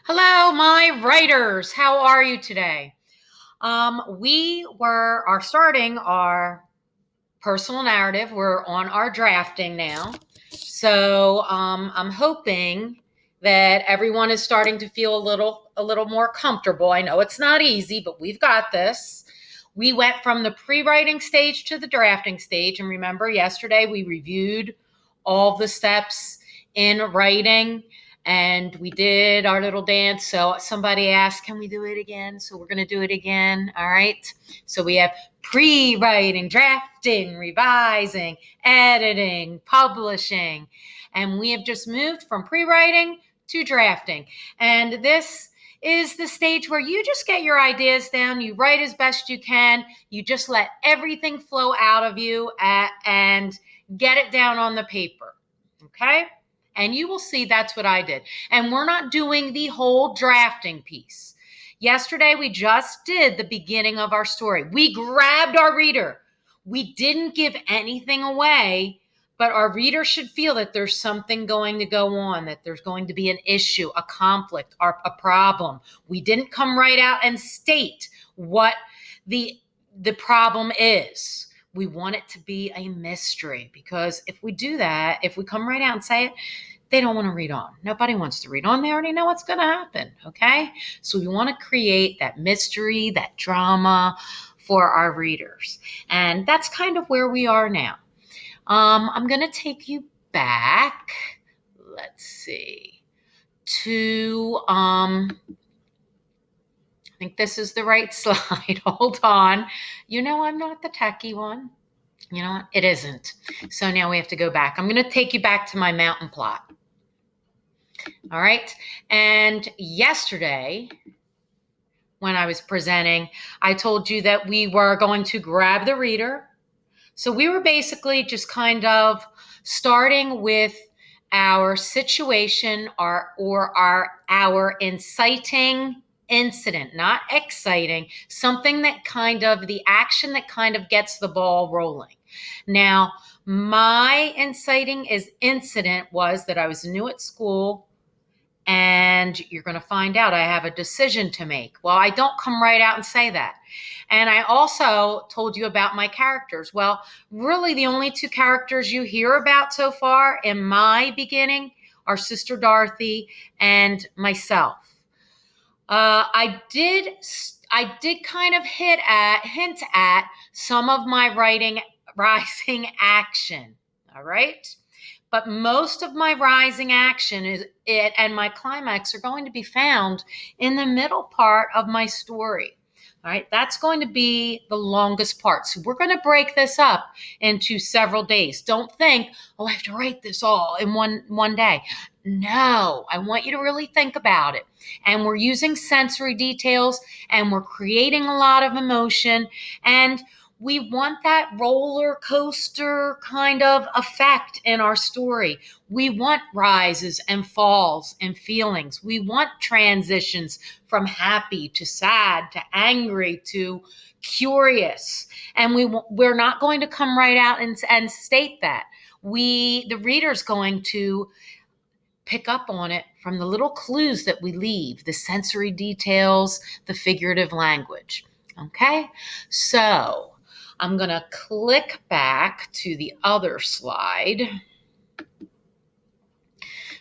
Hello, my writers. How are you today? We are starting our personal narrative. We're on our drafting now. So I'm hoping that everyone is starting to feel a little more comfortable. I know it's not easy, but we've got this. We went from the pre-writing stage to the drafting stage, and remember yesterday we reviewed all the steps in writing and we did our little dance. So somebody asked, can we do it again? So we're going to do it again. All right. So we have pre-writing, drafting, revising, editing, publishing. And we have just moved from pre-writing to drafting. And this is the stage where you just get your ideas down, you write as best you can, you just let everything flow out of you and get it down on the paper. Okay? And you will see that's what I did. And we're not doing the whole drafting piece. Yesterday, we just did the beginning of our story. We grabbed our reader. We didn't give anything away, but our reader should feel that there's something going to go on, that there's going to be an issue, a conflict, or a problem. We didn't come right out and state what the problem is. We want it to be a mystery, because if we do that, if we come right out and say it, they don't want to read on. Nobody wants to read on. They already know what's going to happen. Okay. So we want to create that mystery, that drama for our readers. And that's kind of where we are now. I'm going to take you back. Let's see. To, I think this is the right slide. Hold on. You know, I'm not the techie one. You know what? It isn't. So now we have to go back. I'm going to take you back to my mountain plot. All right. And yesterday, when I was presenting, I told you that we were going to grab the reader. So we were basically just kind of starting with our situation or our inciting incident, not exciting, something that kind of the action that kind of gets the ball rolling. Now, my inciting incident was that I was new at school. And you're going to find out I have a decision to make. Well, I don't come right out and say that. And I also told you about my characters. Well, really, the only two characters you hear about so far in my beginning are Sister Dorothy and myself. I did kind of hint at some of my rising action. All right. But most of my rising action and my climax are going to be found in the middle part of my story. All right, that's going to be the longest part. So we're going to break this up into several days. Don't think, oh, I have to write this all in one day. No, I want you to really think about it. And we're using sensory details and we're creating a lot of emotion, and we want that roller coaster kind of effect in our story. We want rises and falls and feelings. We want transitions from happy to sad to angry to curious. And we're not going to come right out and state that. The reader's going to pick up on it from the little clues that we leave, the sensory details, the figurative language. Okay? So I'm going to click back to the other slide.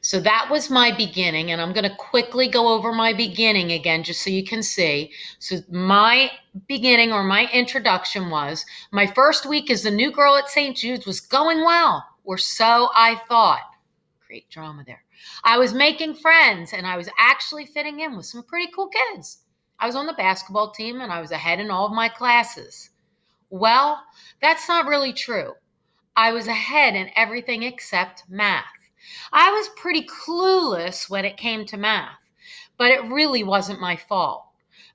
So that was my beginning, and I'm going to quickly go over my beginning again just so you can see. So my beginning or my introduction was, my first week as the new girl at St. Jude's was going well, or so I thought. Create drama there. I was making friends, and I was actually fitting in with some pretty cool kids. I was on the basketball team, and I was ahead in all of my classes. Well, that's not really true. I was ahead in everything except math. I was pretty clueless when it came to math, but it really wasn't my fault.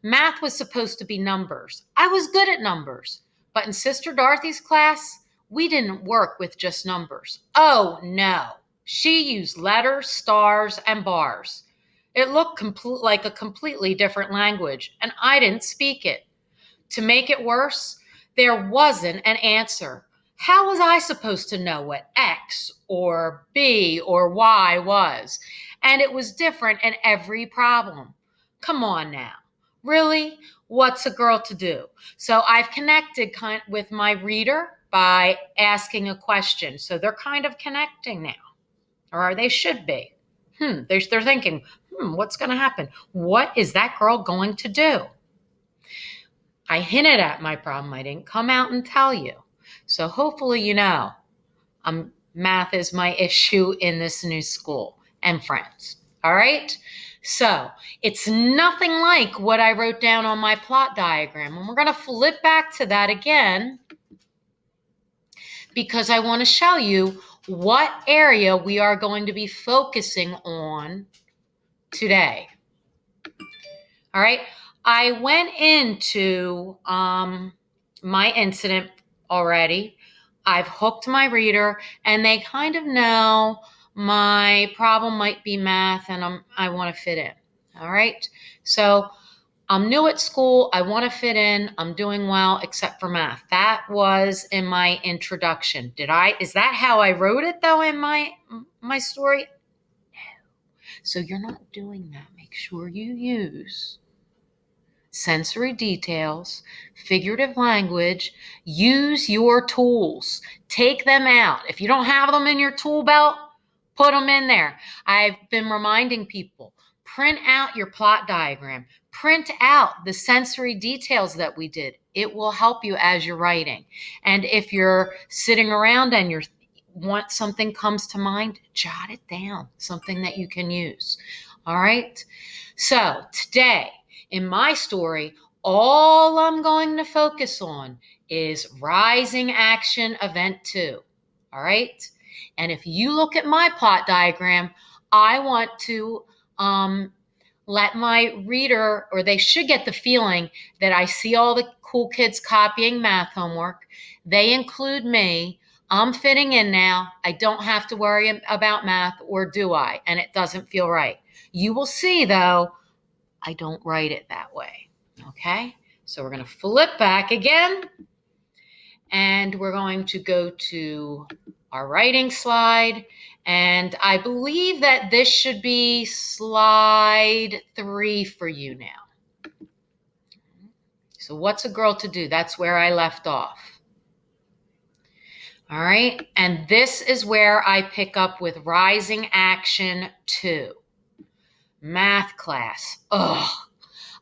Math was supposed to be numbers. I was good at numbers, but in Sister Dorothy's class, we didn't work with just numbers. Oh, no. She used letters, stars, and bars. It looked like a completely different language, and I didn't speak it. To make it worse, there wasn't an answer. How was I supposed to know what X or B or Y was? and it was different in every problem. Come on now. Really? What's a girl to do? So I've connected with my reader by asking a question. So they're kind of connecting now, or they should be. They're thinking, what's going to happen? What is that girl going to do? I hinted at my problem. I didn't come out and tell you. So hopefully you know math is my issue in this new school and friends. All right? So it's nothing like what I wrote down on my plot diagram. And we're going to flip back to that again because I want to show you what area we are going to be focusing on today. All right? I went into my incident already. I've hooked my reader, and they kind of know my problem might be math, and I want to fit in. All right? So I'm new at school. I want to fit in. I'm doing well, except for math. That was in my introduction. Is that how I wrote it, though, in my story? No. So you're not doing that. Make sure you use sensory details, figurative language. Use your tools. Take them out. If you don't have them in your tool belt, put them in there. I've been reminding people, print out your plot diagram. Print out the sensory details that we did. It will help you as you're writing. And if you're sitting around and want something comes to mind, jot it down, something that you can use. All right? So today, in my story, all I'm going to focus on is Rising Action Event 2. All right? And if you look at my plot diagram, I want to let my reader, or they should get the feeling that I see all the cool kids copying math homework. They include me. I'm fitting in now. I don't have to worry about math, or do I? And it doesn't feel right. You will see, though, I don't write it that way. Okay? So we're going to flip back again, and we're going to go to our writing slide. And I believe that this should be slide 3 for you now. So what's a girl to do? That's where I left off. All right. And this is where I pick up with Rising Action 2. Math class. Ugh.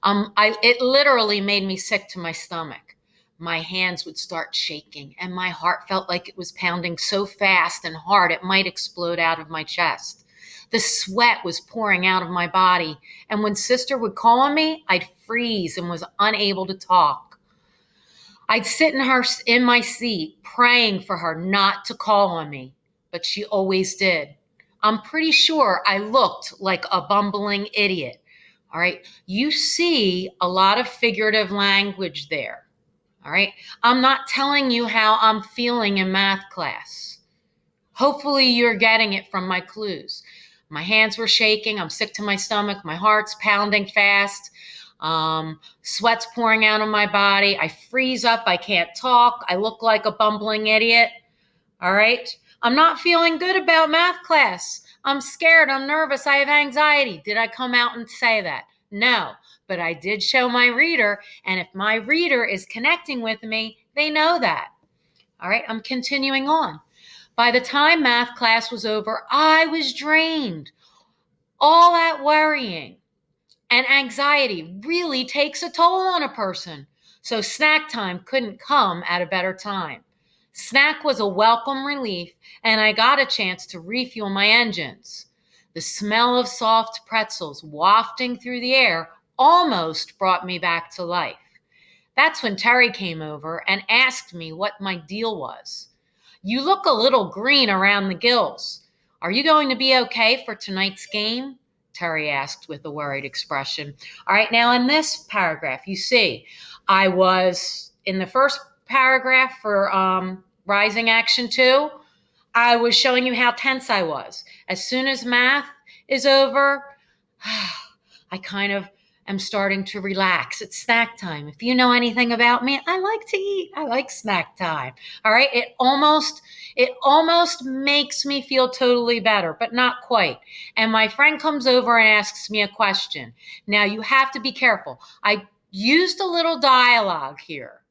It literally made me sick to my stomach. My hands would start shaking, and my heart felt like it was pounding so fast and hard it might explode out of my chest. The sweat was pouring out of my body, and when Sister would call on me, I'd freeze and was unable to talk. I'd sit in my seat, praying for her not to call on me, but she always did. I'm pretty sure I looked like a bumbling idiot. All right. You see a lot of figurative language there. All right. I'm not telling you how I'm feeling in math class. Hopefully you're getting it from my clues. My hands were shaking. I'm sick to my stomach. My heart's pounding fast. Sweat's pouring out of my body. I freeze up. I can't talk. I look like a bumbling idiot. All right. I'm not feeling good about math class. I'm scared. I'm nervous. I have anxiety. Did I come out and say that? No, but I did show my reader. And if my reader is connecting with me, they know that. All right. I'm continuing on. By the time math class was over, I was drained. All that worrying and anxiety really takes a toll on a person. So snack time couldn't come at a better time. Snack was a welcome relief, and I got a chance to refuel my engines. The smell of soft pretzels wafting through the air almost brought me back to life. That's when Terry came over and asked me what my deal was. You look a little green around the gills. Are you going to be okay for tonight's game? Terry asked with a worried expression. All right, now in this paragraph, you see, I was in the first paragraph for Rising Action 2, I was showing you how tense I was. As soon as math is over, I kind of am starting to relax. It's snack time. If you know anything about me, I like to eat. I like snack time. All right. It almost makes me feel totally better, but not quite. And my friend comes over and asks me a question. Now you have to be careful. I used a little dialogue here.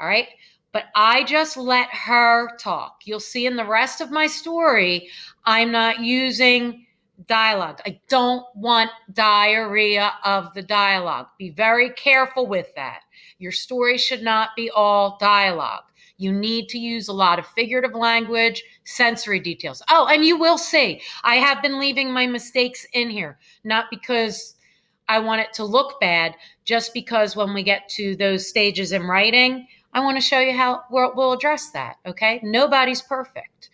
All right. But I just let her talk. You'll see in the rest of my story, I'm not using dialogue. I don't want diarrhea of the dialogue. Be very careful with that. Your story should not be all dialogue. You need to use a lot of figurative language, sensory details. Oh, and you will see, I have been leaving my mistakes in here, not because I want it to look bad, just because when we get to those stages in writing, I want to show you how we'll address that, okay? Nobody's perfect.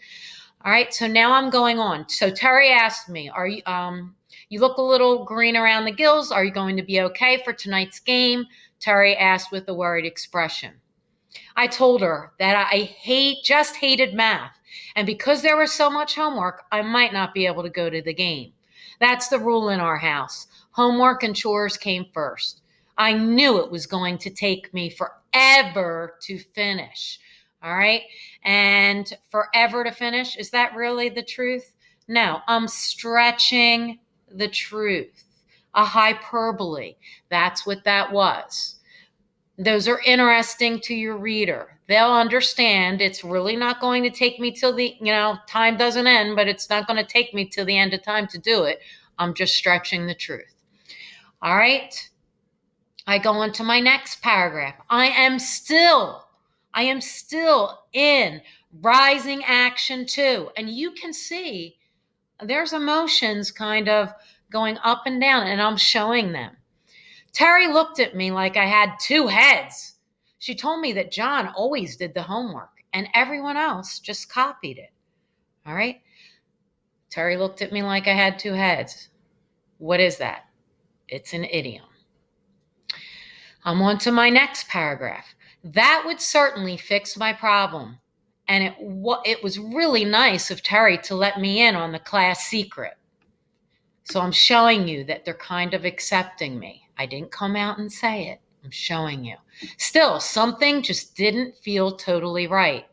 All right, so now I'm going on. So Terry asked me, "Are you look a little green around the gills. Are you going to be okay for tonight's game?" Terry asked with a worried expression. I told her that I hated math, and because there was so much homework, I might not be able to go to the game. That's the rule in our house. Homework and chores came first. I knew it was going to take me forever to finish. All right. And forever to finish, is that really the truth? No, I'm stretching the truth. A hyperbole. That's what that was. Those are interesting to your reader. They'll understand it's really not going to take me till time doesn't end, but it's not going to take me till the end of time to do it. I'm just stretching the truth. All right. I go on to my next paragraph. I am still in rising action 2. And you can see there's emotions kind of going up and down, and I'm showing them. Terry looked at me like I had 2 heads. She told me that John always did the homework and everyone else just copied it. All right. Terry looked at me like I had 2 heads. What is that? It's an idiom. I'm on to my next paragraph. That would certainly fix my problem. And it was really nice of Terry to let me in on the class secret. So I'm showing you that they're kind of accepting me. I didn't come out and say it. I'm showing you. Still, something just didn't feel totally right.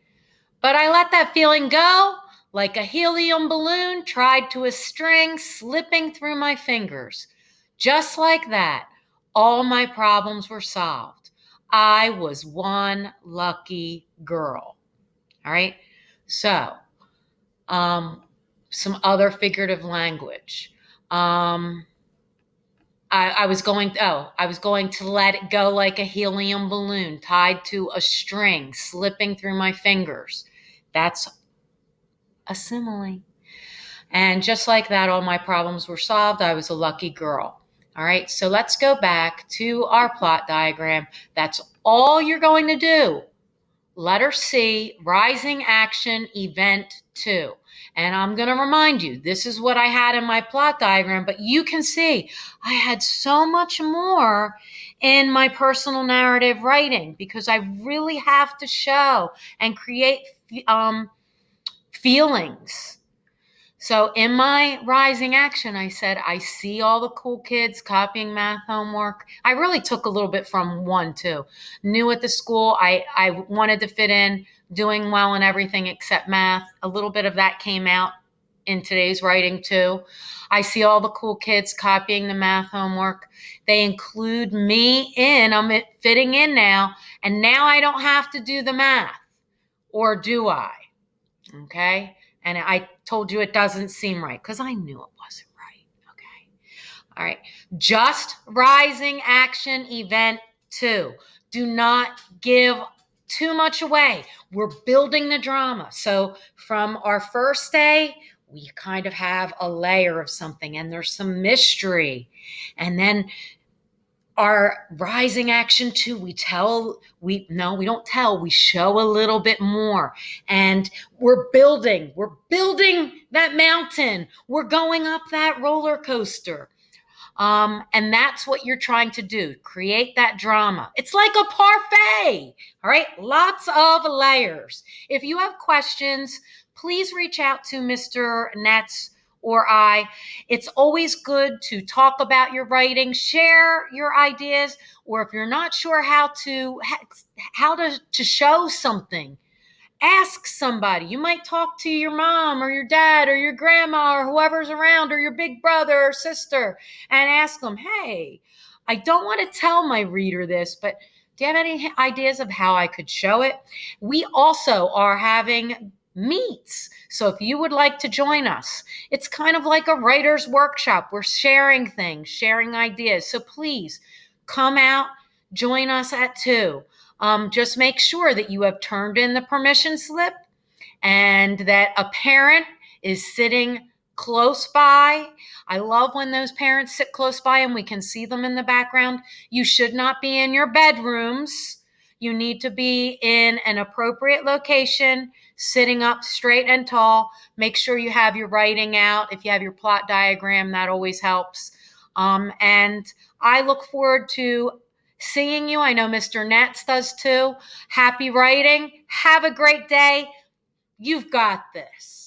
But I let that feeling go like a helium balloon tied to a string slipping through my fingers. Just like that, all my problems were solved. I was one lucky girl. All right. So, some other figurative language. I was going to let it go like a helium balloon tied to a string slipping through my fingers. That's a simile. And just like that, all my problems were solved. I was a lucky girl. All right, so let's go back to our plot diagram. That's all you're going to do. Letter C, rising action, event 2. And I'm going to remind you, this is what I had in my plot diagram, but you can see I had so much more in my personal narrative writing because I really have to show and create feelings. So in my rising action, I said, I see all the cool kids copying math homework. I really took a little bit from 1, too. New at the school, I wanted to fit in, doing well in everything except math. A little bit of that came out in today's writing, too. I see all the cool kids copying the math homework. They include me in. I'm fitting in now. And now I don't have to do the math. Or do I? Okay? And I told you it doesn't seem right because I knew it wasn't right. Okay. All right. Just rising action event 2. Do not give too much away. We're building the drama. So from our first day, we kind of have a layer of something and there's some mystery. And then our rising action 2, we don't tell, we show a little bit more. And we're building that mountain. We're going up that roller coaster. And that's what you're trying to do. Create that drama. It's like a parfait. All right. Lots of layers. If you have questions, please reach out to Mr. Netz or I. It's always good to talk about your writing, share your ideas, or if you're not sure how to show something, ask somebody. You might talk to your mom or your dad or your grandma or whoever's around or your big brother or sister and ask them, hey, I don't want to tell my reader this, but do you have any ideas of how I could show it? We also are having meets. So if you would like to join us, it's kind of like a writer's workshop. We're sharing things, sharing ideas. So please come out, join us at 2. Just make sure that you have turned in the permission slip and that a parent is sitting close by. I love when those parents sit close by and we can see them in the background. You should not be in your bedrooms. You need to be in an appropriate location, sitting up straight and tall. Make sure you have your writing out. If you have your plot diagram, that always helps. And I look forward to seeing you. I know Mr. Nets does too. Happy writing. Have a great day. You've got this.